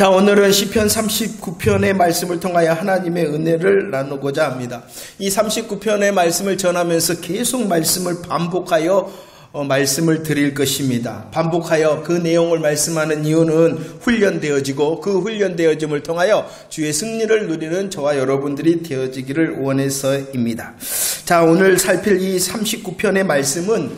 자, 오늘은 시편 39편의 말씀을 통하여 하나님의 은혜를 나누고자 합니다. 이 39편의 말씀을 전하면서 계속 말씀을 반복하여 말씀을 드릴 것입니다. 반복하여 그 내용을 말씀하는 이유는 훈련되어지고 그 훈련되어짐을 통하여 주의 승리를 누리는 저와 여러분들이 되어지기를 원해서입니다. 자, 오늘 살필 이 39편의 말씀은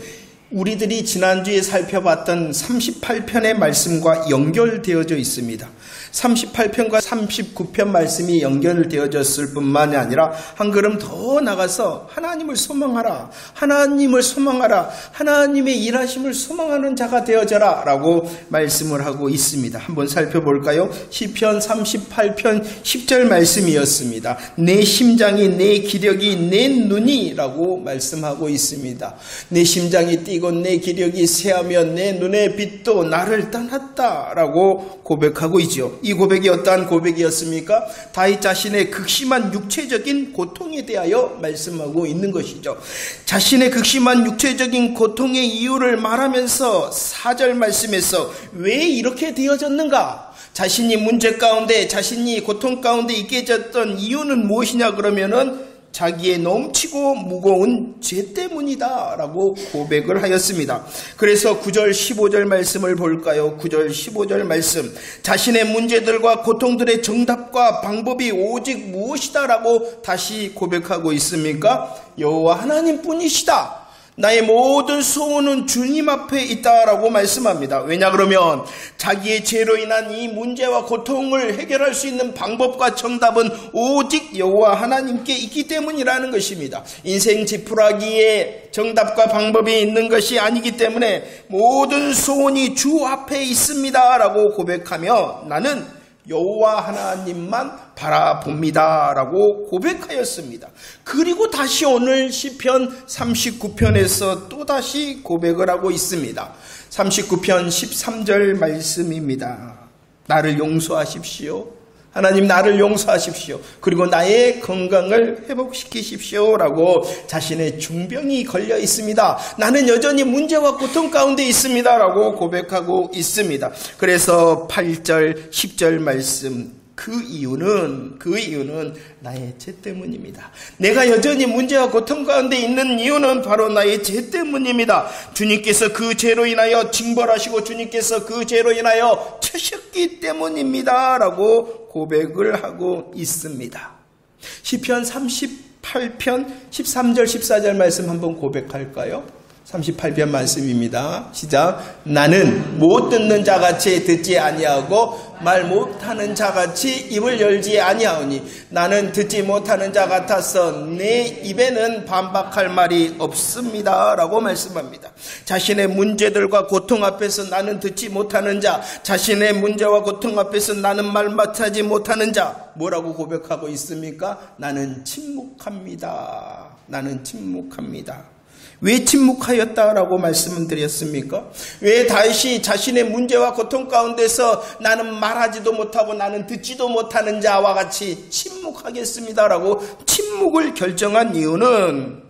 우리들이 지난주에 살펴봤던 38편의 말씀과 연결되어져 있습니다. 38편과 39편 말씀이 연결되어졌을 뿐만이 아니라 한 걸음 더 나가서 하나님을 소망하라, 하나님을 소망하라, 하나님의 일하심을 소망하는 자가 되어져라 라고 말씀을 하고 있습니다. 한번 살펴볼까요? 시편 38편 10절 말씀이었습니다. 내 심장이, 내 기력이, 내 눈이 라고 말씀하고 있습니다. 내 심장이 뛰고 내 기력이 쇠하며 내 눈의 빛도 나를 떠났다 라고 고백하고 있죠. 이 고백이 어떠한 고백이었습니까? 다윗 자신의 극심한 육체적인 고통에 대하여 말씀하고 있는 것이죠. 자신의 극심한 육체적인 고통의 이유를 말하면서 4절 말씀에서 왜 이렇게 되어졌는가? 자신이 문제 가운데, 자신이 고통 가운데 있게 됐던 이유는 무엇이냐 그러면은 자기의 넘치고 무거운 죄 때문이다 라고 고백을 하였습니다. 그래서 9절 15절 말씀을 볼까요? 9절 15절 말씀, 자신의 문제들과 고통들의 정답과 방법이 오직 무엇이다 라고 다시 고백하고 있습니까? 여호와 하나님뿐이시다. 나의 모든 소원은 주님 앞에 있다라고 말씀합니다. 왜냐 그러면 자기의 죄로 인한 이 문제와 고통을 해결할 수 있는 방법과 정답은 오직 여호와 하나님께 있기 때문이라는 것입니다. 인생 지푸라기에 정답과 방법이 있는 것이 아니기 때문에 모든 소원이 주 앞에 있습니다 라고 고백하며 나는 여호와 하나님만 바라봅니다 라고 고백하였습니다. 그리고 다시 오늘 시편 39편에서 또다시 고백을 하고 있습니다. 39편 13절 말씀입니다. 나를 용서하십시오. 하나님 나를 용서하십시오. 그리고 나의 건강을 회복시키십시오 라고 자신의 중병이 걸려 있습니다. 나는 여전히 문제와 고통 가운데 있습니다 라고 고백하고 있습니다. 그래서 8절 10절 말씀, 그 이유는 나의 죄 때문입니다. 내가 여전히 문제와 고통 가운데 있는 이유는 바로 나의 죄 때문입니다. 주님께서 그 죄로 인하여 징벌하시고 주님께서 그 죄로 인하여 치셨기 때문입니다 라고 고백을 하고 있습니다. 시편 38편 13절 14절 말씀 한번 고백할까요? 38편 말씀입니다. 시작. 나는 못 듣는 자같이 듣지 아니하고 말 못하는 자같이 입을 열지 아니하오니 나는 듣지 못하는 자 같아서 내 입에는 반박할 말이 없습니다 라고 말씀합니다. 자신의 문제들과 고통 앞에서 나는 듣지 못하는 자, 자신의 문제와 고통 앞에서 나는 말 못하지 못하는 자, 뭐라고 고백하고 있습니까? 나는 침묵합니다. 나는 침묵합니다. 왜 침묵하였다라고 말씀을 드렸습니까? 왜 다윗이 자신의 문제와 고통 가운데서 나는 말하지도 못하고 나는 듣지도 못하는 자와 같이 침묵하겠습니다라고 침묵을 결정한 이유는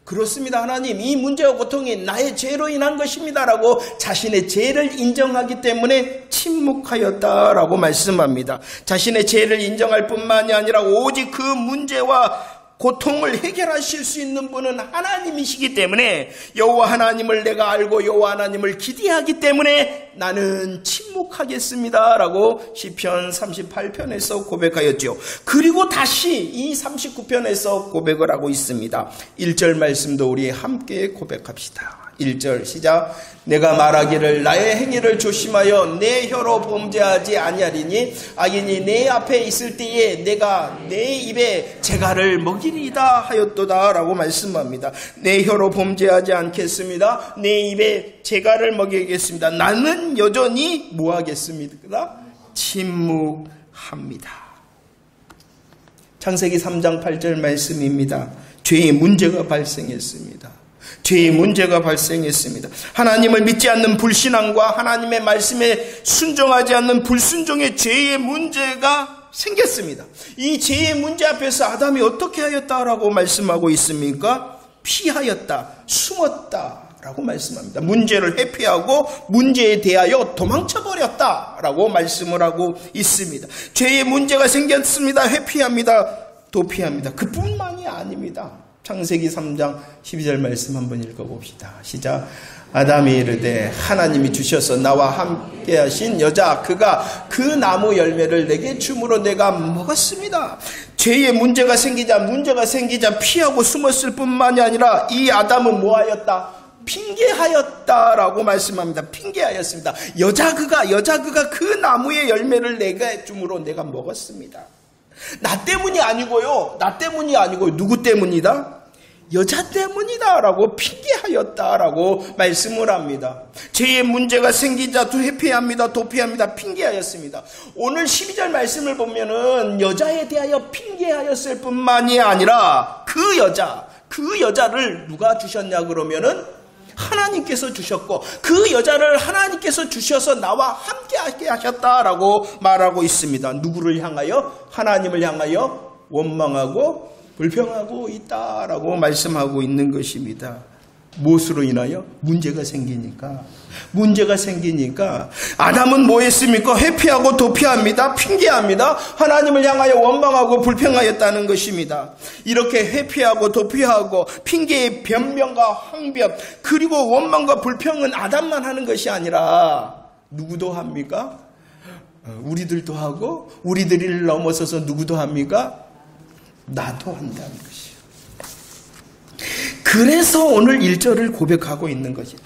그렇습니다. 하나님, 이 문제와 고통이 나의 죄로 인한 것입니다라고 자신의 죄를 인정하기 때문에 침묵하였다라고 말씀합니다. 자신의 죄를 인정할 뿐만이 아니라 오직 그 문제와 고통을 해결하실 수 있는 분은 하나님이시기 때문에 여호와 하나님을 내가 알고 여호와 하나님을 기대하기 때문에 나는 침묵하겠습니다 라고 시편 38편에서 고백하였죠. 그리고 다시 이 39편에서 고백을 하고 있습니다. 1절 말씀도 우리 함께 고백합시다. 1절 시작. 내가 말하기를 나의 행위를 조심하여 내 혀로 범죄하지 아니하리니 악인이 내 앞에 있을 때에 내가 내 입에 재갈을 먹이리이다 하였도다 라고 말씀합니다. 내 혀로 범죄하지 않겠습니다. 내 입에 재갈을 먹이겠습니다. 나는 여전히 뭐 하겠습니까? 침묵합니다. 창세기 3장 8절 말씀입니다. 죄의 문제가 발생했습니다. 죄의 문제가 발생했습니다. 하나님을 믿지 않는 불신앙과 하나님의 말씀에 순종하지 않는 불순종의 죄의 문제가 생겼습니다. 이 죄의 문제 앞에서 아담이 어떻게 하였다라고 말씀하고 있습니까? 피하였다, 숨었다 라고 말씀합니다. 문제를 회피하고 문제에 대하여 도망쳐버렸다 라고 말씀을 하고 있습니다. 죄의 문제가 생겼습니다. 회피합니다. 도피합니다. 그뿐만이 아닙니다. 창세기 3장 12절 말씀 한번 읽어봅시다. 시작. 아담이 이르되 하나님이 주셔서 나와 함께 하신 여자 그가 그 나무 열매를 내게 줌으로 내가 먹었습니다. 죄의 문제가 생기자 피하고 숨었을 뿐만이 아니라 이 아담은 뭐하였다? 핑계하였다라고 말씀합니다. 핑계하였습니다. 여자 그가 그 나무의 열매를 내게 줌으로 내가 먹었습니다. 나 때문이 아니고요. 누구 때문이다? 여자 때문이다 라고 핑계하였다라고 말씀을 합니다. 죄의 문제가 생기자 회피합니다. 도피합니다. 핑계하였습니다. 오늘 12절 말씀을 보면은 여자에 대하여 핑계하였을 뿐만이 아니라 그 여자를 누가 주셨냐 그러면은 하나님께서 주셨고 그 여자를 하나님께서 주셔서 나와 함께 하셨다라고 말하고 있습니다. 누구를 향하여? 하나님을 향하여 원망하고 불평하고 있다라고 말씀하고 있는 것입니다. 무엇으로 인하여? 문제가 생기니까 아담은 뭐 했습니까? 회피하고 도피합니다. 핑계합니다. 하나님을 향하여 원망하고 불평하였다는 것입니다. 이렇게 회피하고 도피하고 핑계의 변명과 항변 그리고 원망과 불평은 아담만 하는 것이 아니라 누구도 합니까? 우리들도 하고 우리들을 넘어서서 누구도 합니까? 나도 한다는 것이에요. 그래서 오늘 1절을 고백하고 있는 것이에요.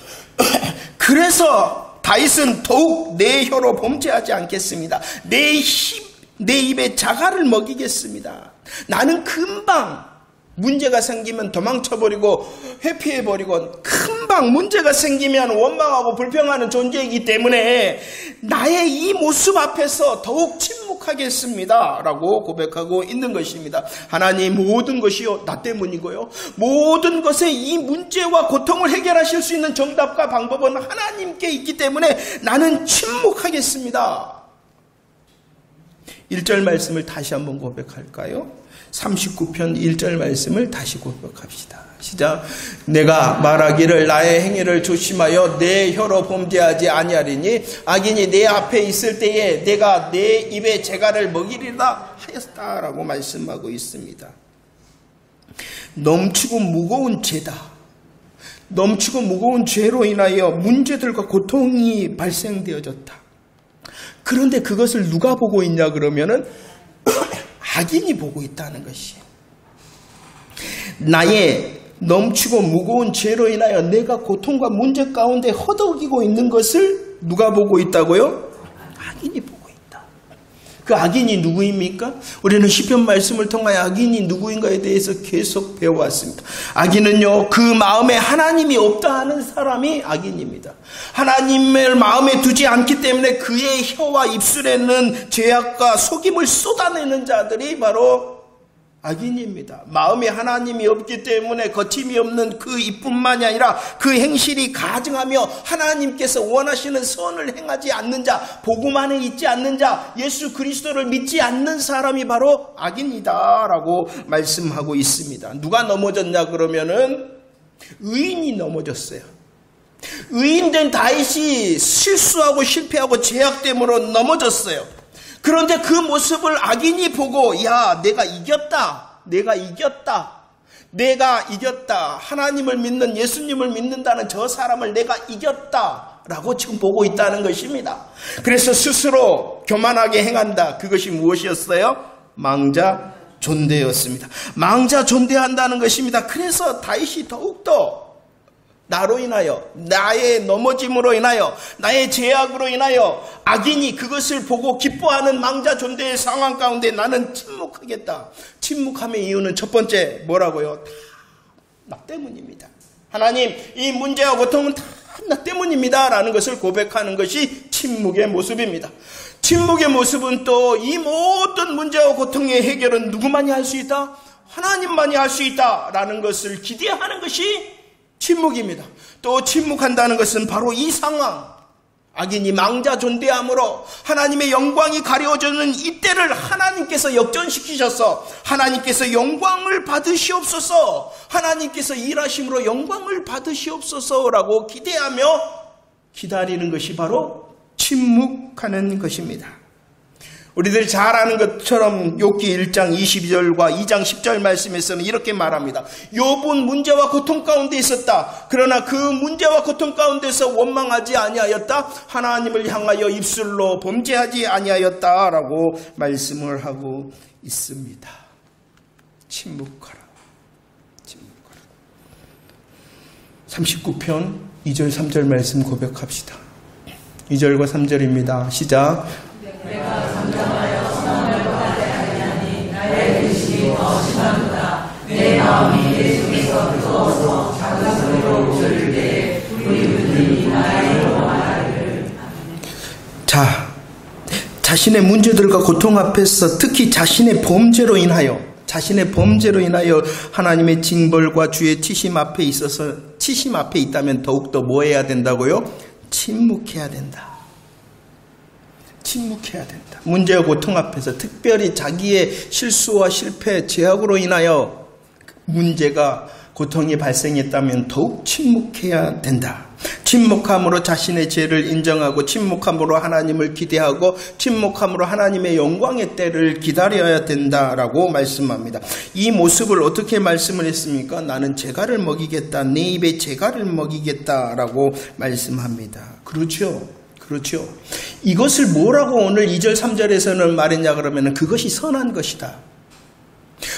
그래서 다윗은 더욱 내 혀로 범죄하지 않겠습니다. 내 입에 자갈을 먹이겠습니다. 나는 금방 문제가 생기면 도망쳐버리고 회피해버리고 금방 문제가 생기면 원망하고 불평하는 존재이기 때문에 나의 이 모습 앞에서 더욱 침묵하겠습니다 라고 고백하고 있는 것입니다. 하나님 모든 것이요 나 때문이고요 모든 것의 이 문제와 고통을 해결하실 수 있는 정답과 방법은 하나님께 있기 때문에 나는 침묵하겠습니다. 1절 말씀을 다시 한번 고백할까요? 39편 1절 말씀을 다시 고백합시다. 시작. 내가 말하기를 나의 행위를 조심하여 내 혀로 범죄하지 아니하리니 악인이 내 앞에 있을 때에 내가 내 입에 재갈을 먹이리라 하였다라고 말씀하고 있습니다. 넘치고 무거운 죄다. 넘치고 무거운 죄로 인하여 문제들과 고통이 발생되어졌다. 그런데 그것을 누가 보고 있냐 그러면은 악인이 보고 있다는 것이에요. 나의 넘치고 무거운 죄로 인하여 내가 고통과 문제 가운데 허덕이고 있는 것을 누가 보고 있다고요? 악인이 보고 있다. 그 악인이 누구입니까? 우리는 시편 말씀을 통하여 악인이 누구인가에 대해서 계속 배워왔습니다. 악인은요 그 마음에 하나님이 없다 하는 사람이 악인입니다. 하나님을 마음에 두지 않기 때문에 그의 혀와 입술에는 죄악과 속임을 쏟아내는 자들이 바로 악인입니다. 마음에 하나님이 없기 때문에 거침이 없는 그 입뿐만이 아니라 그 행실이 가증하며 하나님께서 원하시는 선을 행하지 않는 자, 복음 안에 있지 않는 자, 예수 그리스도를 믿지 않는 사람이 바로 악인이다라고 말씀하고 있습니다. 누가 넘어졌냐 그러면은 의인이 넘어졌어요. 의인된 다윗이 실수하고 실패하고 죄악됨으로 넘어졌어요. 그런데 그 모습을 악인이 보고 야 내가 이겼다. 하나님을 믿는 예수님을 믿는다는 저 사람을 내가 이겼다 라고 지금 보고 있다는 것입니다. 그래서 스스로 교만하게 행한다. 그것이 무엇이었어요? 망자 존대였습니다. 망자 존대한다는 것입니다. 그래서 다윗이 더욱더 나로 인하여 나의 넘어짐으로 인하여 나의 죄악으로 인하여 악인이 그것을 보고 기뻐하는 망자 존대의 상황 가운데 나는 침묵하겠다. 침묵함의 이유는 첫 번째 뭐라고요? 다 나 때문입니다. 하나님 이 문제와 고통은 다 나 때문입니다 라는 것을 고백하는 것이 침묵의 모습입니다. 침묵의 모습은 또 이 모든 문제와 고통의 해결은 누구만이 할 수 있다? 하나님만이 할 수 있다 라는 것을 기대하는 것이 침묵입니다. 또 침묵한다는 것은 바로 이 상황, 악인이 망자 존대함으로 하나님의 영광이 가려워지는 이때를 하나님께서 역전시키셔서 하나님께서 영광을 받으시옵소서, 하나님께서 일하심으로 영광을 받으시옵소서라고 기대하며 기다리는 것이 바로 침묵하는 것입니다. 우리들 잘 아는 것처럼 욥기 1장 22절과 2장 10절 말씀에서는 이렇게 말합니다. 욥은 문제와 고통 가운데 있었다. 그러나 그 문제와 고통 가운데서 원망하지 아니하였다. 하나님을 향하여 입술로 범죄하지 아니하였다라고 말씀을 하고 있습니다. 침묵하라. 침묵하라. 39편 2절 3절 말씀 고백합시다. 2절과 3절입니다. 시작. 내가 잠잠하여 선함을 받지 아니하니 나의 근심이 더 심하도다. 내 마음이 내 속에서 뜨거워서 작은 소리로 웃을 때에 우리 부모님이 나의 말하기를. 자, 자신의 문제들과 고통 앞에서 특히 자신의 범죄로 인하여 하나님의 징벌과 주의 치심 앞에 있다면 더욱더 뭐 해야 된다고요? 침묵해야 된다. 침묵해야 된다. 문제와 고통 앞에서 특별히 자기의 실수와 실패, 죄악으로 인하여 문제가, 고통이 발생했다면 더욱 침묵해야 된다. 침묵함으로 자신의 죄를 인정하고 침묵함으로 하나님을 기대하고 침묵함으로 하나님의 영광의 때를 기다려야 된다라고 말씀합니다. 이 모습을 어떻게 말씀을 했습니까? 나는 재갈을 먹이겠다. 내 입에 재갈을 먹이겠다라고 말씀합니다. 그렇죠. 이것을 뭐라고 오늘 2절 3절에서는 말했냐 그러면 그것이 선한 것이다.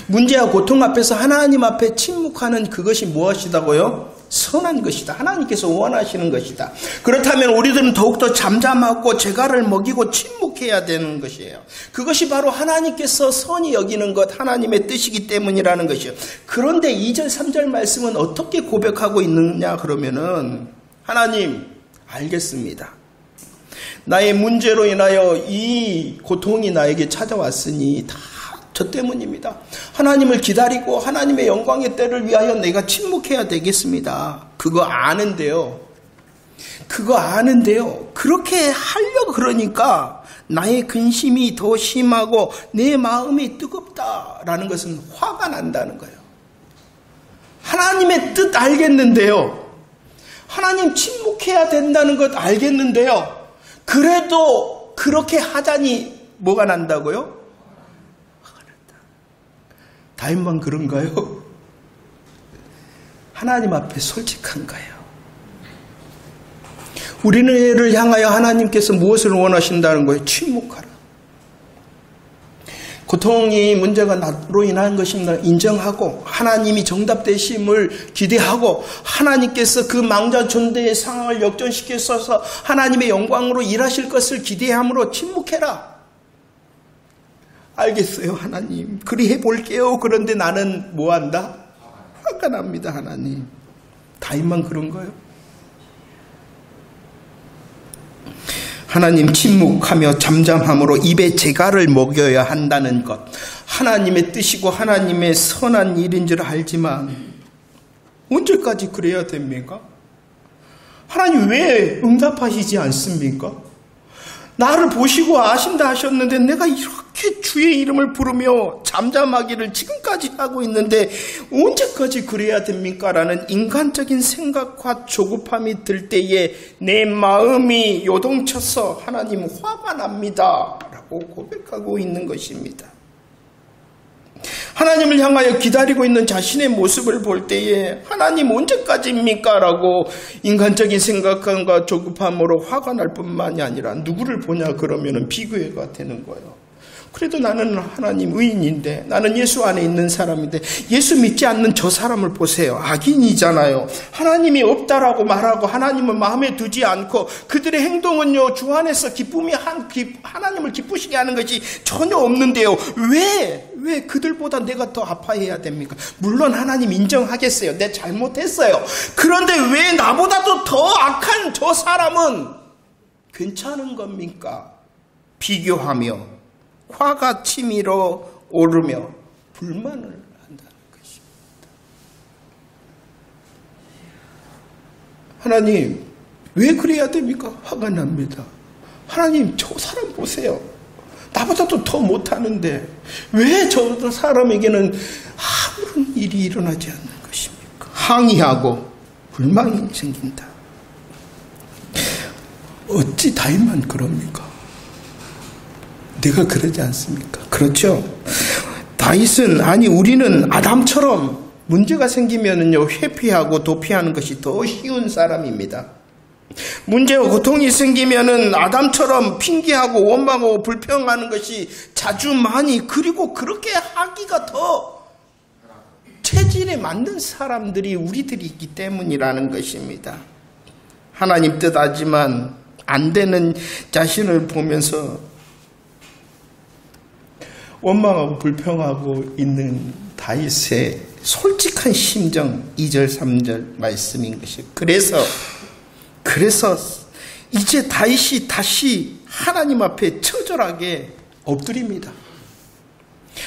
문제와 고통 앞에서 하나님 앞에 침묵하는 그것이 무엇이다고요? 선한 것이다. 하나님께서 원하시는 것이다. 그렇다면 우리들은 더욱더 잠잠하고 재갈을 먹이고 침묵해야 되는 것이에요. 그것이 바로 하나님께서 선히 여기는 것, 하나님의 뜻이기 때문이라는 것이에요. 그런데 2절 3절 말씀은 어떻게 고백하고 있느냐 그러면은 하나님 알겠습니다. 나의 문제로 인하여 이 고통이 나에게 찾아왔으니 다 저 때문입니다. 하나님을 기다리고 하나님의 영광의 때를 위하여 내가 침묵해야 되겠습니다. 그거 아는데요. 그렇게 하려고 그러니까 나의 근심이 더 심하고 내 마음이 뜨겁다라는 것은 화가 난다는 거예요. 하나님의 뜻 알겠는데요. 하나님 침묵해야 된다는 것 알겠는데요. 그래도 그렇게 하자니 뭐가 난다고요? 화가 난다. 다윗만 그런가요? 하나님 앞에 솔직한가요? 우리를 향하여 하나님께서 무엇을 원하신다는 거예요? 침묵하라. 고통이 문제가 나로 인한 것입니다. 인정하고 하나님이 정답되심을 기대하고 하나님께서 그 망자 존재의 상황을 역전시켜서 하나님의 영광으로 일하실 것을 기대함으로 침묵해라. 알겠어요 하나님. 그리 해볼게요. 그런데 나는 뭐한다? 화가 납니다 하나님. 다윗만 그런 거예요? 하나님 침묵하며 잠잠함으로 입에 재갈을 먹여야 한다는 것, 하나님의 뜻이고 하나님의 선한 일인 줄 알지만 언제까지 그래야 됩니까? 하나님 왜 응답하시지 않습니까? 나를 보시고 아신다 하셨는데 내가 이렇게 주의 이름을 부르며 잠잠하기를 지금까지 하고 있는데 언제까지 그래야 됩니까? 라는 인간적인 생각과 조급함이 들 때에 내 마음이 요동쳐서 하나님 화가 납니다 라고 고백하고 있는 것입니다. 하나님을 향하여 기다리고 있는 자신의 모습을 볼 때에 하나님 언제까지입니까? 라고 인간적인 생각과 조급함으로 화가 날 뿐만이 아니라 누구를 보냐 그러면 비교가 되는 거예요. 그래도 나는 하나님 의인인데, 나는 예수 안에 있는 사람인데 예수 믿지 않는 저 사람을 보세요. 악인이잖아요. 하나님이 없다라고 말하고 하나님을 마음에 두지 않고 그들의 행동은요 주 안에서 하나님을 기쁘시게 하는 것이 전혀 없는데요. 왜 그들보다 내가 더 아파해야 됩니까? 물론 하나님 인정하겠어요. 내 잘못했어요. 그런데 왜 나보다도 더 악한 저 사람은 괜찮은 겁니까? 비교하며 화가 치밀어 오르며 불만을 한다는 것입니다. 하나님, 왜 그래야 됩니까? 화가 납니다. 하나님, 저 사람 보세요. 나보다도 더 못하는데 왜 저 사람에게는 아무런 일이 일어나지 않는 것입니까? 항의하고 불만이 생긴다. 어찌 다윗만 그럽니까? 내가 그러지 않습니까? 그렇죠? 다윗은, 아니 우리는 아담처럼 문제가 생기면은요 회피하고 도피하는 것이 더 쉬운 사람입니다. 문제와 고통이 생기면은 아담처럼 핑계하고 원망하고 불평하는 것이 자주 많이, 그리고 그렇게 하기가 더 체질에 맞는 사람들이 우리들이 있기 때문이라는 것입니다. 하나님 뜻하지만 안 되는 자신을 보면서 원망하고 불평하고 있는 다윗의 솔직한 심정, 2절 3절 말씀인 것이에요. 그래서 이제 다윗이 다시 하나님 앞에 처절하게 엎드립니다.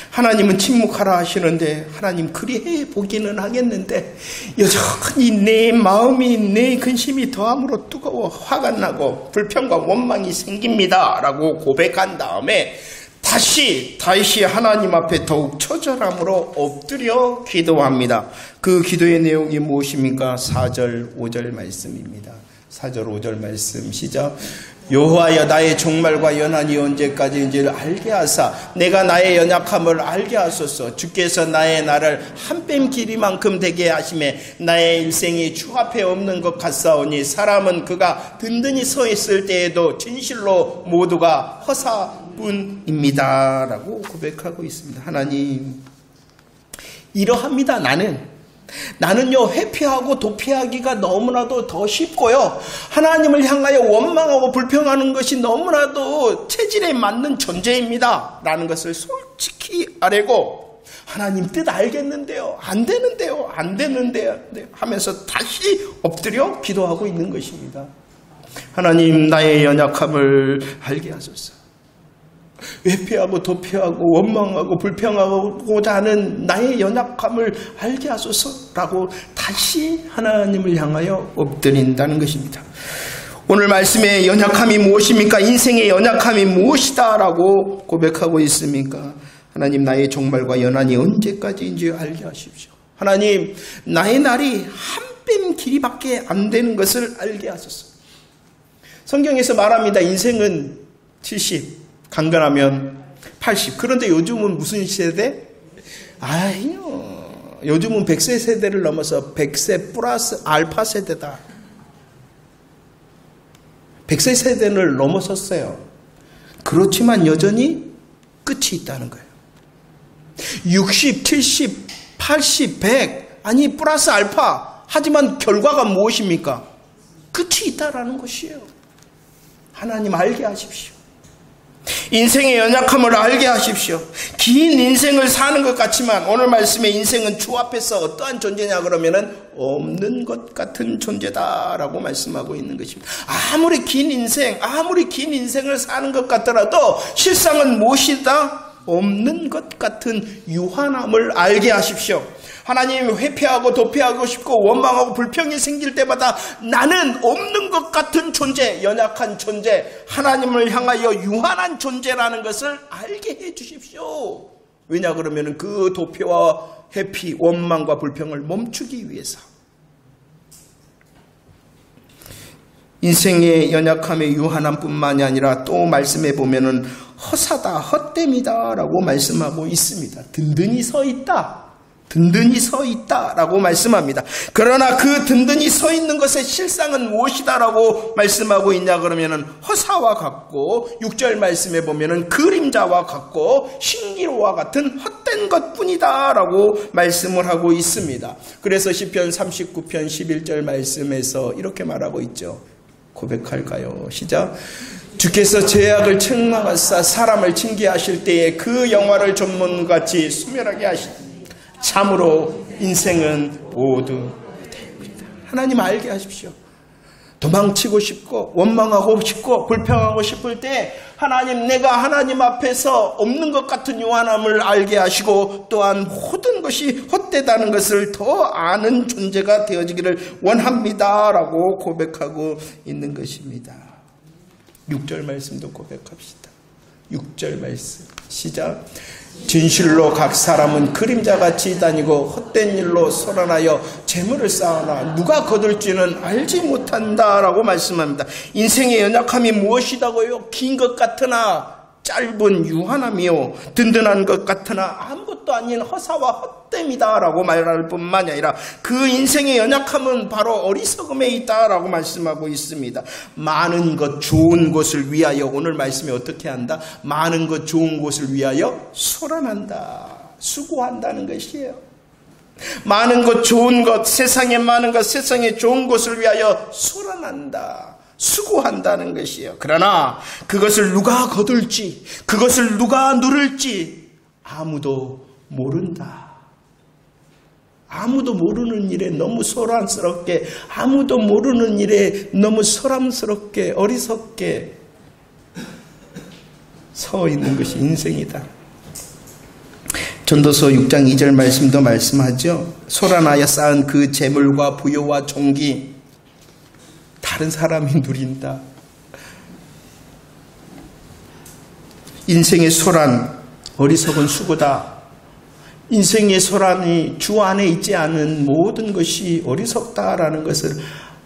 하나님은 침묵하라 하시는데 하나님 그리해 보기는 하겠는데 여전히 내 마음이, 내 근심이 더함으로 뜨거워 화가 나고 불평과 원망이 생깁니다 라고 고백한 다음에 다시 다윗이 하나님 앞에 더욱 처절함으로 엎드려 기도합니다. 그 기도의 내용이 무엇입니까? 4절 5절 말씀입니다. 4절 5절 말씀 시작. 여호와여, 나의 종말과 연한이 언제까지인지를 알게 하사 내가 나의 연약함을 알게 하소서. 주께서 나의 날을 한 뼘 길이만큼 되게 하심에 나의 일생이 주 앞에 없는 것 같사오니 사람은 그가 든든히 서 있을 때에도 진실로 모두가 허사뿐입니다 라고 고백하고 있습니다. 하나님, 이러합니다. 나는요 회피하고 도피하기가 너무나도 더 쉽고요, 하나님을 향하여 원망하고 불평하는 것이 너무나도 체질에 맞는 존재입니다 라는 것을 솔직히 아뢰고, 하나님 뜻 알겠는데요, 안 되는데요 하면서 다시 엎드려 기도하고 있는 것입니다. 하나님, 나의 연약함을 알게 하소서. 회피하고 도피하고 원망하고 불평하고자 하는 나의 연약함을 알게 하소서라고 다시 하나님을 향하여 엎드린다는 것입니다. 오늘 말씀의 연약함이 무엇입니까? 인생의 연약함이 무엇이다 라고 고백하고 있습니까? 하나님, 나의 종말과 연한이 언제까지인지 알게 하십시오. 하나님, 나의 날이 한 뼘 길이밖에 안 되는 것을 알게 하소서. 성경에서 말합니다. 인생은 70, 강건하면 80. 그런데 요즘은 무슨 세대? 아니요, 요즘은 100세 세대를 넘어서 100세 플러스 알파 세대다. 100세 세대를 넘어섰어요. 그렇지만 여전히 끝이 있다는 거예요. 60, 70, 80, 100, 아니 플러스 알파. 하지만 결과가 무엇입니까? 끝이 있다라는 것이에요. 하나님, 알게 하십시오. 인생의 연약함을 알게 하십시오. 긴 인생을 사는 것 같지만 오늘 말씀의 인생은 주 앞에서 어떠한 존재냐 그러면은 없는 것 같은 존재다라고 말씀하고 있는 것입니다. 아무리 긴 인생을 사는 것 같더라도 실상은 무엇이다? 없는 것 같은 유한함을 알게 하십시오. 하나님, 회피하고 도피하고 싶고 원망하고 불평이 생길 때마다 나는 없는 것 같은 존재, 연약한 존재, 하나님을 향하여 유한한 존재라는 것을 알게 해 주십시오. 왜냐 그러면 그 도피와 회피, 원망과 불평을 멈추기 위해서. 인생의 연약함의 유한함뿐만이 아니라 또 말씀해 보면은 허사다, 헛됨이다 라고 말씀하고 있습니다. 든든히 서 있다 라고 말씀합니다. 그러나 그 든든히 서 있는 것의 실상은 무엇이다 라고 말씀하고 있냐 그러면은 허사와 같고, 6절 말씀해 보면은 그림자와 같고 신기로와 같은 헛된 것뿐이다 라고 말씀을 하고 있습니다. 그래서 시편 39편 11절 말씀에서 이렇게 말하고 있죠. 고백할까요? 시작. 주께서 죄악을 책망하사 사람을 징계하실 때에 그 영화를 전문같이 수멸하게 하시니 참으로 인생은 모두 대입니다. 하나님, 알게 하십시오. 도망치고 싶고 원망하고 싶고 불평하고 싶을 때 하나님, 내가 하나님 앞에서 없는 것 같은 유한함을 알게 하시고 또한 모든 것이 헛되다는 것을 더 아는 존재가 되어지기를 원합니다 라고 고백하고 있는 것입니다. 6절 말씀도 고백합시다. 6절 말씀 시작. 진실로 각 사람은 그림자같이 다니고 헛된 일로 소란하여 재물을 쌓아나 누가 거둘지는 알지 못한다라고 말씀합니다. 인생의 연약함이 무엇이다고요? 긴 것 같으나 짧은 유한함이요, 든든한 것 같으나 아무것도 아닌 허사와 헛됨이다라고 말할 뿐만 아니라 그 인생의 연약함은 바로 어리석음에 있다라고 말씀하고 있습니다. 많은 것 좋은 것을 위하여, 오늘 말씀이 어떻게 한다? 많은 것 좋은 것을 위하여 소란한다, 수고한다는 것이에요. 많은 것 좋은 것, 세상에 많은 것, 세상에 좋은 것을 위하여 소란한다, 수고한다는 것이에요. 그러나 그것을 누가 거둘지, 그것을 누가 누를지 아무도 모른다. 아무도 모르는 일에 너무 소란스럽게, 아무도 모르는 일에 너무 소란스럽게, 어리석게 서 있는 것이 인생이다. 전도서 6장 2절 말씀도 말씀하죠. 소란하여 쌓은 그 재물과 부요와 종기 다른 사람이 누린다. 인생의 소란, 어리석은 수고다. 인생의 소란이 주 안에 있지 않은 모든 것이 어리석다라는 것을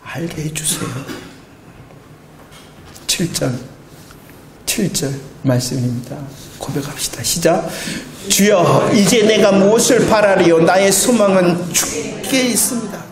알게 해주세요. 7절 말씀입니다. 고백합시다. 시작. 주여, 이제 내가 무엇을 바라리요? 나의 소망은 주께 있습니다.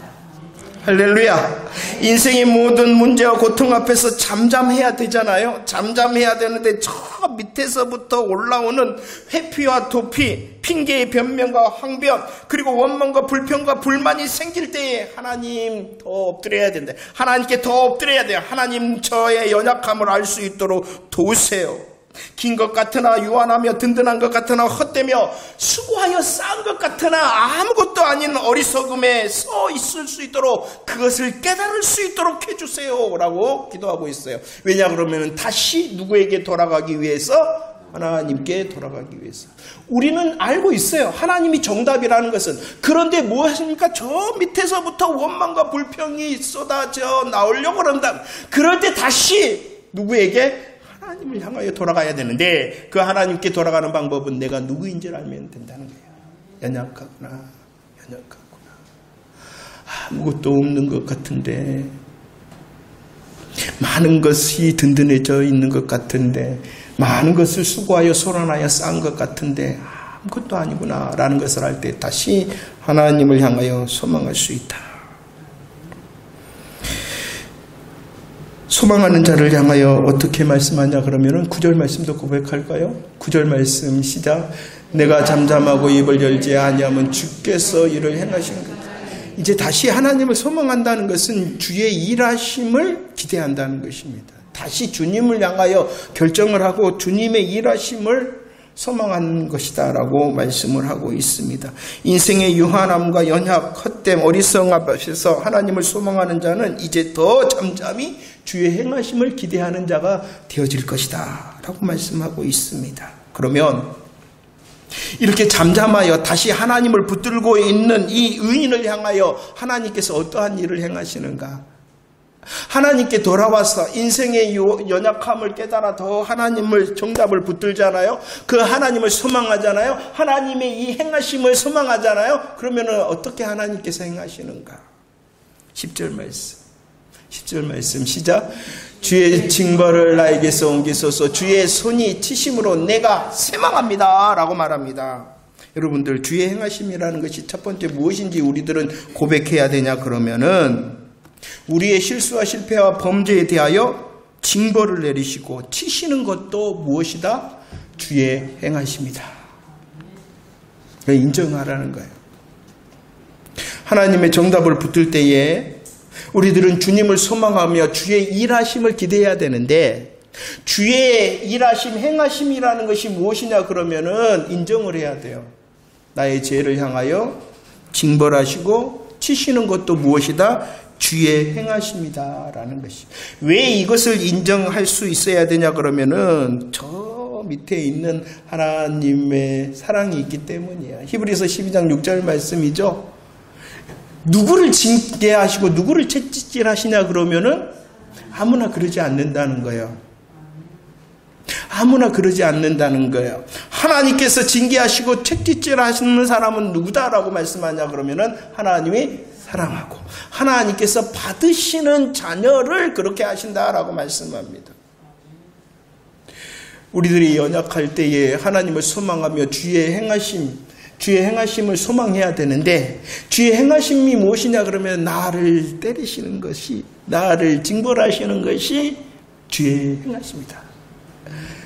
할렐루야. 인생의 모든 문제와 고통 앞에서 잠잠해야 되잖아요. 잠잠해야 되는데 저 밑에서부터 올라오는 회피와 도피, 핑계의 변명과 항변, 그리고 원망과 불평과 불만이 생길 때에 하나님 더 엎드려야 된다. 하나님께 더 엎드려야 돼요. 하나님, 저의 연약함을 알 수 있도록 도우세요. 긴 것 같으나 유한하며 든든한 것 같으나 헛되며 수고하여 쌓은 것 같으나 아무것도 아닌 어리석음에 서 있을 수 있도록, 그것을 깨달을 수 있도록 해주세요 라고 기도하고 있어요. 왜냐 그러면 다시 누구에게 돌아가기 위해서? 하나님께 돌아가기 위해서. 우리는 알고 있어요, 하나님이 정답이라는 것은. 그런데 뭐 하십니까? 저 밑에서부터 원망과 불평이 쏟아져 나오려고 그런다. 그럴 때 다시 누구에게? 하나님을 향하여 돌아가야 되는데, 그 하나님께 돌아가는 방법은 내가 누구인지를 알면 된다는 거예요. 연약하구나. 아무것도 없는 것 같은데, 많은 것이 든든해져 있는 것 같은데, 많은 것을 수고하여 소란하여 쌓은 것 같은데 아무것도 아니구나 라는 것을 알 때 다시 하나님을 향하여 소망할 수 있다. 소망하는 자를 향하여 어떻게 말씀하냐 그러면은 9절 말씀도 고백할까요? 9절 말씀 시작. 내가 잠잠하고 입을 열지 아니하면 주께서 이를 행하시는 것. 이제 다시 하나님을 소망한다는 것은 주의 일하심을 기대한다는 것입니다. 다시 주님을 향하여 결정을 하고 주님의 일하심을 소망하는 것이다 라고 말씀을 하고 있습니다. 인생의 유한함과 연약, 헛됨, 어리석음 앞에서 하나님을 소망하는 자는 이제 더 잠잠히 주의 행하심을 기대하는 자가 되어질 것이다 라고 말씀하고 있습니다. 그러면 이렇게 잠잠하여 다시 하나님을 붙들고 있는 이 의인을 향하여 하나님께서 어떠한 일을 행하시는가? 하나님께 돌아와서 인생의 연약함을 깨달아 더 하나님을 정답을 붙들잖아요. 그 하나님을 소망하잖아요. 하나님의 이 행하심을 소망하잖아요. 그러면 어떻게 하나님께서 행하시는가? 10절 말씀 시작. 주의 징벌을 나에게서 옮기소서. 주의 손이 치심으로 내가 쇠망합니다 라고 말합니다. 여러분들, 주의 행하심이라는 것이 첫 번째 무엇인지 우리들은 고백해야 되냐 그러면은, 우리의 실수와 실패와 범죄에 대하여 징벌을 내리시고 치시는 것도 무엇이다? 주의 행하심이다. 인정하라는 거예요. 하나님의 정답을 붙들 때에 우리들은 주님을 소망하며 주의 일하심을 기대해야 되는데, 주의 일하심, 행하심이라는 것이 무엇이냐 그러면은 인정을 해야 돼요. 나의 죄를 향하여 징벌하시고 치시는 것도 무엇이다? 주의 행하십니다라는 것이. 왜 이것을 인정할 수 있어야 되냐 그러면은 저 밑에 있는 하나님의 사랑이 있기 때문이야. 히브리서 12장 6절 말씀이죠. 누구를 징계하시고 누구를 채찍질하시냐 그러면은 아무나 그러지 않는다는 거예요. 아무나 그러지 않는다는 거예요. 하나님께서 징계하시고 채찍질하시는 사람은 누구다라고 말씀하냐 그러면은 하나님이 사랑하고 하나님께서 받으시는 자녀를 그렇게 하신다라고 말씀합니다. 우리들이 연약할 때에 하나님을 소망하며 주의 행하심을 소망해야 되는데, 주의 행하심이 무엇이냐 그러면 나를 때리시는 것이, 나를 징벌하시는 것이 주의 행하심이다.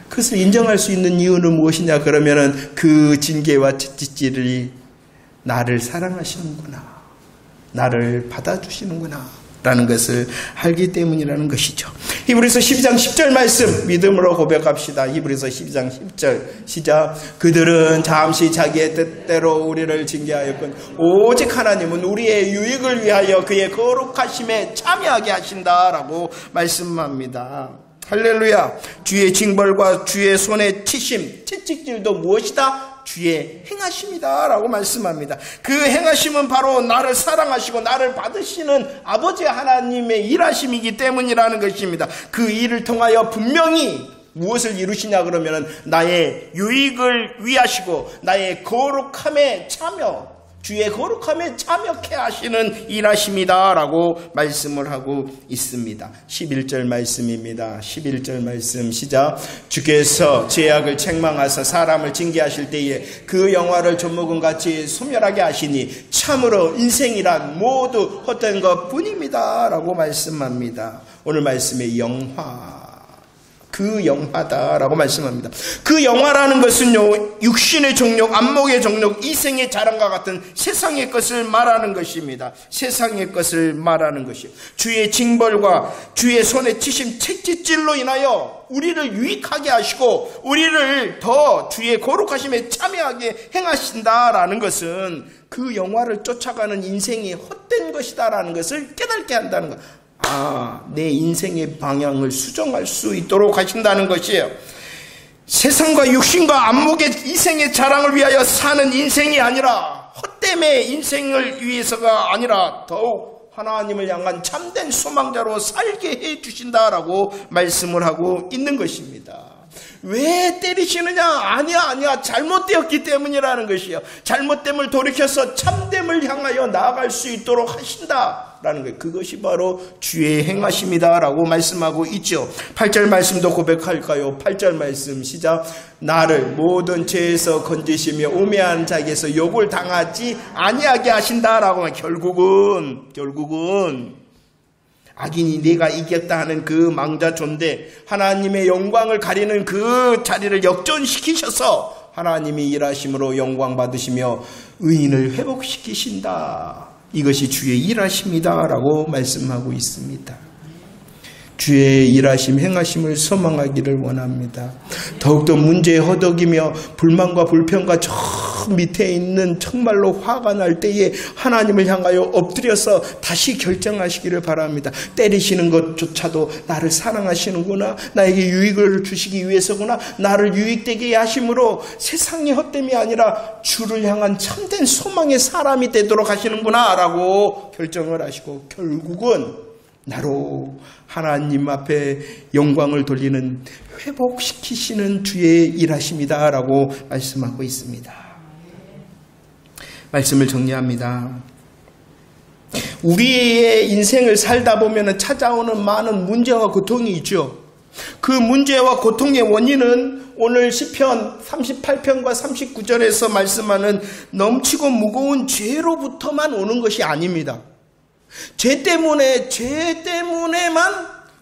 그것을 인정할 수 있는 이유는 무엇이냐 그러면은 그 징계와 채찍질이 나를 사랑하시는구나, 나를 받아주시는구나 라는 것을 알기 때문이라는 것이죠. 히브리서 12장 10절 말씀 믿음으로 고백합시다. 히브리서 12장 10절 시작. 그들은 잠시 자기의 뜻대로 우리를 징계하였군 오직 하나님은 우리의 유익을 위하여 그의 거룩하심에 참여하게 하신다라고 말씀합니다. 할렐루야. 주의 징벌과 주의 손에 치심, 채찍질도 무엇이다? 주의 행하심이다 라고 말씀합니다. 그 행하심은 바로 나를 사랑하시고 나를 받으시는 아버지 하나님의 일하심이기 때문이라는 것입니다. 그 일을 통하여 분명히 무엇을 이루시냐 그러면 나의 유익을 위하시고 나의 거룩함에 참여, 주의 거룩함에 참여케 하시는 일하십니다 라고 말씀을 하고 있습니다. 11절 말씀입니다. 11절 말씀 시작. 주께서 죄악을 책망하사 사람을 징계하실 때에 그 영화를 젖먹은 같이 소멸하게 하시니 참으로 인생이란 모두 헛된 것 뿐입니다 라고 말씀합니다. 오늘 말씀의 영화, 그 영화다라고 말씀합니다. 그 영화라는 것은요, 육신의 정욕, 안목의 정욕, 이생의 자랑과 같은 세상의 것을 말하는 것입니다. 세상의 것을 말하는 것이요. 주의 징벌과 주의 손에 치심 채찍질로 인하여 우리를 유익하게 하시고 우리를 더 주의 거룩하심에 참여하게 행하신다라는 것은 그 영화를 쫓아가는 인생이 헛된 것이다라는 것을 깨닫게 한다는 것. 내 인생의 방향을 수정할 수 있도록 하신다는 것이에요. 세상과 육신과 안목의 이생의 자랑을 위하여 사는 인생이 아니라, 헛됨의 인생을 위해서가 아니라 더욱 하나님을 향한 참된 소망자로 살게 해 주신다라고 말씀을 하고 있는 것입니다. 왜 때리시느냐? 아니야. 잘못되었기 때문이라는 것이요. 잘못됨을 돌이켜서 참됨을 향하여 나아갈 수 있도록 하신다라는 거예요. 그것이 바로 주의 행하심이다라고 말씀하고 있죠. 8절 말씀도 고백할까요? 8절 말씀 시작. 나를 모든 죄에서 건지시며 우매한 자에게서 욕을 당하지 아니하게 하신다라고 하면 결국은 악인이 내가 이겼다 하는 그 망자 존재, 하나님의 영광을 가리는 그 자리를 역전시키셔서 하나님이 일하심으로 영광 받으시며 의인을 회복시키신다. 이것이 주의 일하심이다 라고 말씀하고 있습니다. 주의 일하심, 행하심을 소망하기를 원합니다. 더욱더 문제에 허덕이며 불만과 불평과 저 밑에 있는 정말로 화가 날 때에 하나님을 향하여 엎드려서 다시 결정하시기를 바랍니다. 때리시는 것조차도 나를 사랑하시는구나, 나에게 유익을 주시기 위해서구나, 나를 유익되게 하심으로 세상의 헛됨이 아니라 주를 향한 참된 소망의 사람이 되도록 하시는구나 라고 결정을 하시고 결국은 나로 하나님 앞에 영광을 돌리는, 회복시키시는 주의 일하심이다 라고 말씀하고 있습니다. 말씀을 정리합니다. 우리의 인생을 살다 보면 찾아오는 많은 문제와 고통이 있죠. 그 문제와 고통의 원인은 오늘 시편 38편과 39절에서 말씀하는 넘치고 무거운 죄로부터만 오는 것이 아닙니다. 죄 때문에만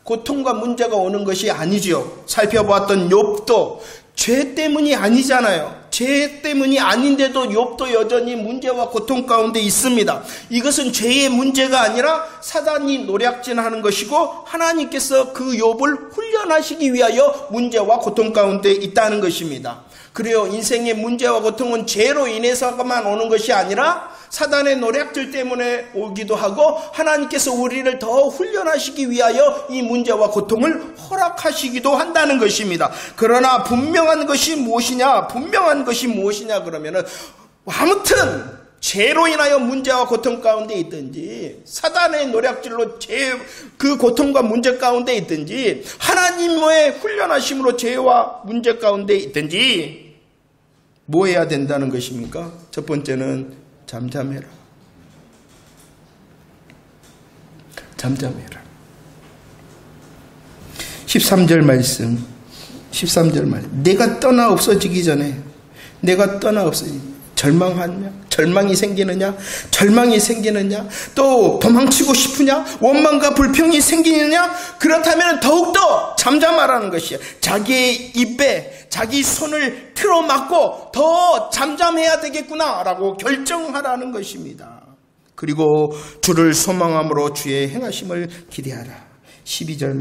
고통과 문제가 오는 것이 아니지요. 살펴보았던 욥도 죄 때문이 아니잖아요. 죄 때문이 아닌데도 욥도 여전히 문제와 고통 가운데 있습니다. 이것은 죄의 문제가 아니라 사단이 노략질하는 것이고 하나님께서 그 욥을 훈련하시기 위하여 문제와 고통 가운데 있다는 것입니다. 그래요. 인생의 문제와 고통은 죄로 인해서만 오는 것이 아니라 사단의 노략질 때문에 오기도 하고 하나님께서 우리를 더 훈련하시기 위하여 이 문제와 고통을 허락하시기도 한다는 것입니다. 그러나 분명한 것이 무엇이냐? 그러면은 아무튼 죄로 인하여 문제와 고통 가운데 있든지 사단의 노략질로 그 고통과 문제 가운데 있든지 하나님의 훈련하심으로 죄와 문제 가운데 있든지 뭐 해야 된다는 것입니까? 첫 번째는 잠잠해라. 13절 말씀. 내가 떠나 없어지기 전에 절망이 생기느냐? 또 도망치고 싶으냐? 원망과 불평이 생기느냐? 그렇다면 더욱더 잠잠하라는 것이야. 자기의 입에 자기 손을 틀어막고 더 잠잠해야 되겠구나 라고 결정하라는 것입니다. 그리고 주를 소망함으로 주의 행하심을 기대하라. 12절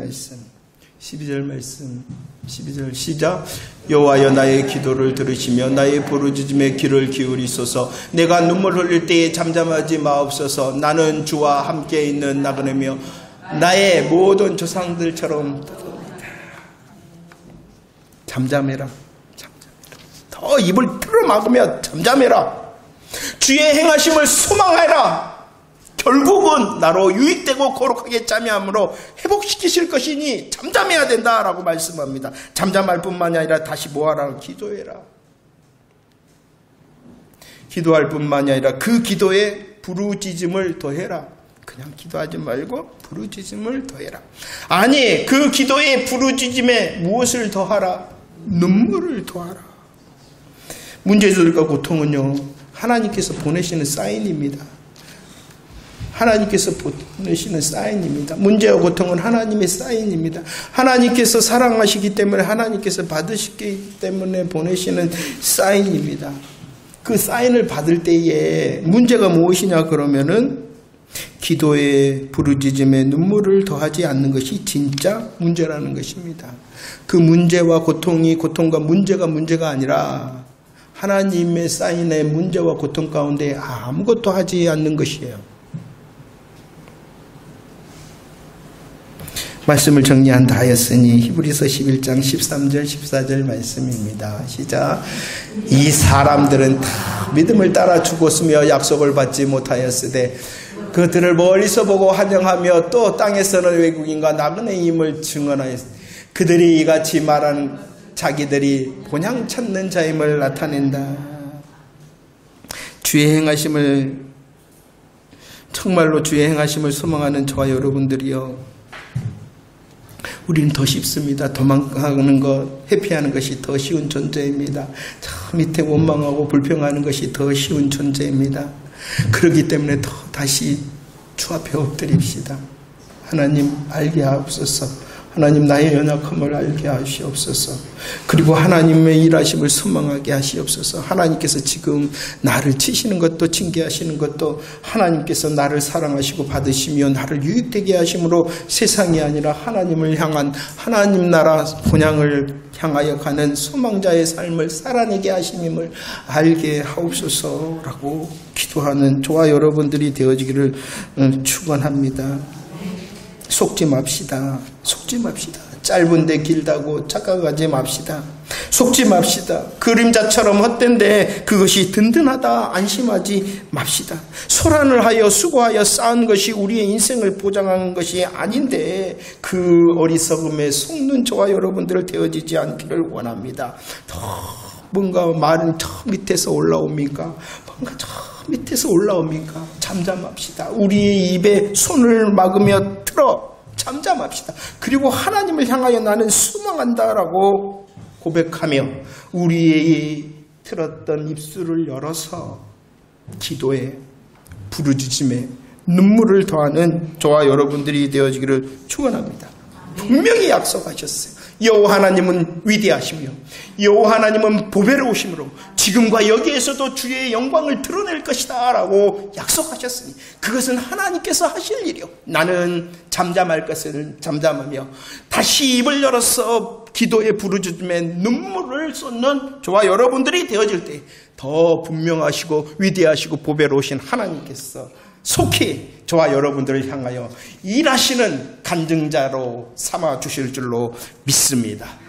시작. 여호와여 나의 기도를 들으시며 나의 부르짖음에 귀를 기울이소서. 내가 눈물 흘릴 때에 잠잠하지 마옵소서. 나는 주와 함께 있는 나그네며 나의 모든 조상들처럼 잠잠해라. 더 입을 틀어막으며 잠잠해라. 주의 행하심을 소망하라. 결국은 나로 유익되고 거룩하게 참여함으로 회복시키실 것이니 잠잠해야 된다라고 말씀합니다. 잠잠할 뿐만이 아니라 다시 뭐하라? 기도할 뿐만이 아니라 그 기도에 부르짖음을 더해라. 그냥 기도하지 말고 부르짖음을 더해라. 아니, 그 기도에 부르짖음에 무엇을 더하라? 눈물을 더하라. 문제들과 고통은요, 하나님께서 보내시는 사인입니다. 문제와 고통은 하나님의 사인입니다. 하나님께서 사랑하시기 때문에, 하나님께서 받으시기 때문에 보내시는 사인입니다. 그 사인을 받을 때에 문제가 무엇이냐 그러면은 기도에 부르짖음에 눈물을 더하지 않는 것이 진짜 문제라는 것입니다. 그 문제와 고통과 문제가 아니라 하나님의 사인의 문제와 고통 가운데 아무것도 하지 않는 것이에요. 말씀을 정리한다 하였으니 히브리서 11장 13절 14절 말씀입니다. 시작. 이 사람들은 다 믿음을 따라 죽었으며 약속을 받지 못하였으되 그들을 멀리서 보고 환영하며 또 땅에서는 외국인과 나그네임을 증언하였으니 그들이 이같이 말하는 자기들이 본향 찾는 자임을 나타낸다. 정말로 주의 행하심을 소망하는 저와 여러분들이요, 우리는 더 쉽습니다. 도망가는 것, 회피하는 것이 더 쉬운 존재입니다. 저 밑에 원망하고 불평하는 것이 더 쉬운 존재입니다. 그렇기 때문에 더 다시 주 앞에 엎드립시다. 하나님 알게 하옵소서. 하나님 나의 연약함을 알게 하시옵소서. 그리고 하나님의 일하심을 소망하게 하시옵소서. 하나님께서 지금 나를 치시는 것도 징계하시는 것도 하나님께서 나를 사랑하시고 받으시며 나를 유익되게 하심으로 세상이 아니라 하나님을 향한 하나님 나라 본향을 향하여 가는 소망자의 삶을 살아내게 하심임을 알게 하옵소서라고 기도하는 저와 여러분들이 되어지기를 축원합니다. 속지 맙시다. 짧은데 길다고 착각하지 맙시다. 속지 맙시다. 그림자처럼 헛된데 그것이 든든하다 안심하지 맙시다. 소란을 하여 수고하여 쌓은 것이 우리의 인생을 보장하는 것이 아닌데 그 어리석음에 속는 저와 여러분들 되어지지 않기를 원합니다. 뭔가 말은 저 밑에서 올라옵니까? 잠잠합시다. 우리의 입에 손을 막으며 잠잠합시다. 그리고 하나님을 향하여 나는 소망한다라고 고백하며 우리의 틀었던 입술을 열어서 기도에 부르짖음에 눈물을 더하는 저와 여러분들이 되어지기를 축원합니다. 분명히 약속하셨어요. 여호와 하나님은 위대하시며 여호와 하나님은 보배로우심으로 지금과 여기에서도 주의 영광을 드러낼 것이다 라고 약속하셨으니 그것은 하나님께서 하실 일이요. 나는 잠잠할 것을 잠잠하며 다시 입을 열어서 기도에 부르짖음에 눈물을 쏟는 저와 여러분들이 되어질 때 더 분명하시고 위대하시고 보배로우신 하나님께서 속히 저와 여러분들을 향하여 일하시는 간증자로 삼아 주실 줄로 믿습니다.